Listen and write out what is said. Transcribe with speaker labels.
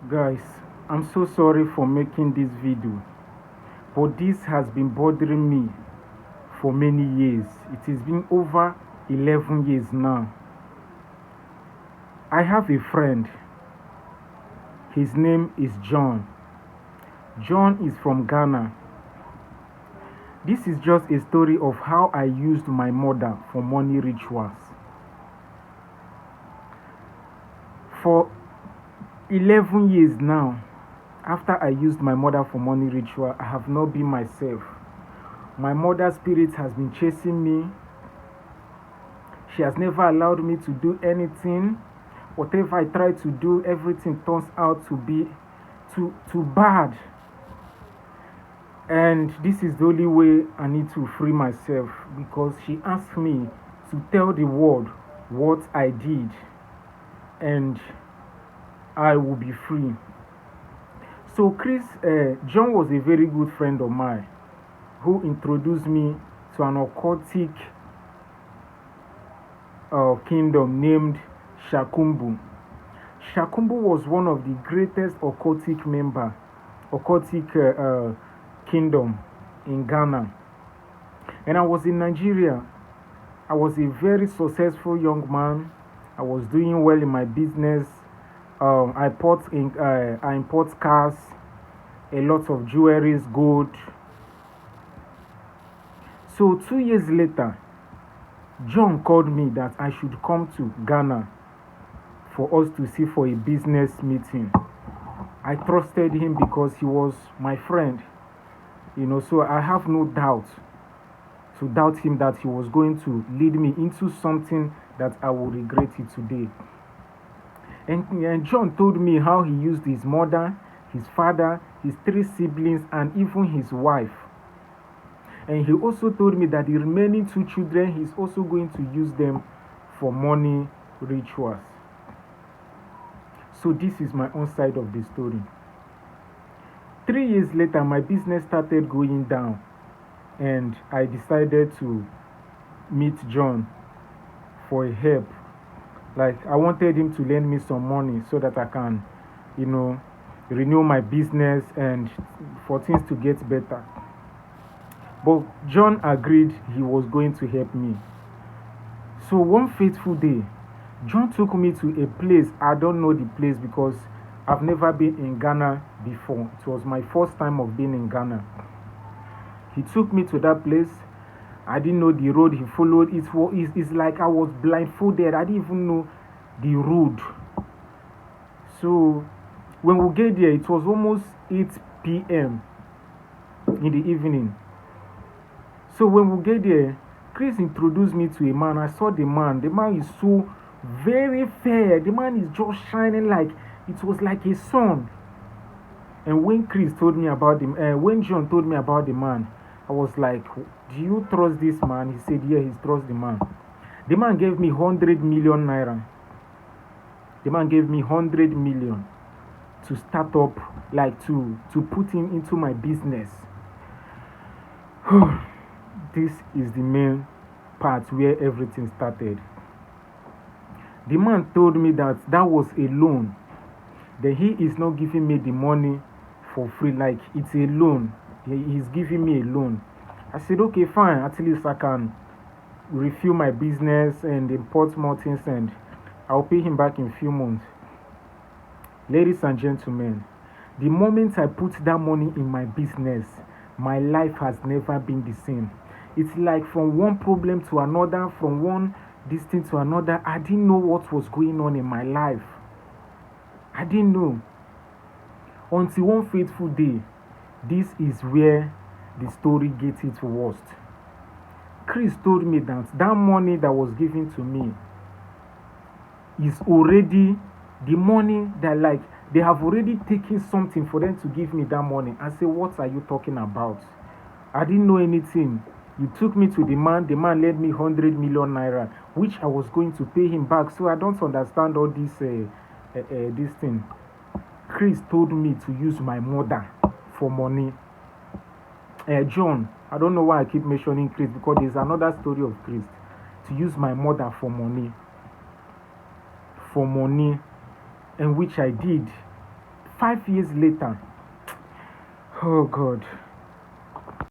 Speaker 1: Guys, I'm so sorry for making this video, but this has been bothering me for many years. It has been over 11 years now. I have a friend. His name is John. John is from Ghana. This is just a story of how I used my mother for money rituals. For 11 years now, after I used my mother for money ritual, I have not been myself. My mother's spirit has been chasing me. She has never allowed me to do anything. Whatever I try to do, everything turns out to be too bad. And this is the only way I need to free myself, because she asked me to tell the world what I did, and I will be free. So John was a very good friend of mine who introduced me to an occultic kingdom named Shakumbu. Shakumbu was one of the greatest occultic kingdom in Ghana. And I was in Nigeria. I was a very successful young man. I was doing well in my business. I import cars, a lot of jewelries, gold. So 2 years later, John called me that I should come to Ghana for us to see for a business meeting. I trusted him because he was my friend, so I have no doubt him that he was going to lead me into something that I will regret it today. And John told me how he used his mother, his father, his 3 siblings, and even his wife. And he also told me that the remaining 2 children, he's also going to use them for money rituals. So this is my own side of the story. 3 years later, my business started going down, and I decided to meet John for help. Like, I wanted him to lend me some money so that I can, renew my business and for things to get better. But John agreed he was going to help me. So one fateful day, John took me to a place. I don't know the place because I've never been in Ghana before. It was my first time of being in Ghana. He took me to that place. I didn't know the road he followed. It's like I was blindfolded. I didn't even know the road. So when we get there, it was almost 8 p.m. in the evening. So when we get there, Chris introduced me to a man. I saw the man. The man is so very fair. The man is just shining like it was like a sun. And when John told me about the man, I was like, "Do you trust this man?" He said, "Yeah, he trusts the man." The man gave me 100 million naira. The man gave me 100 million to start up, like to put into my business. This is the main part where everything started. The man told me that was a loan. That he is not giving me the money for free, like it's a loan. He's giving me a loan. I said, okay, fine. At least I can refill my business and import more things, and I'll pay him back in a few months. Ladies and gentlemen, the moment I put that money in my business, my life has never been the same. It's like from one problem to another, from one distance to another. I didn't know what was going on in my life. I didn't know. Until one fateful day, this is where the story gets its worst. Chris told me that money that was given to me is already the money that, like, they have already taken something for them to give me that money. I said, what are you talking about? I didn't know anything. You took me to the man lent me 100 million naira, which I was going to pay him back. So I don't understand all this thing. Chris told me to use my mother for money. John, I don't know why I keep mentioning Chris, because there's another story of Chris. To use my mother for money, and which I did 5 years later, oh God,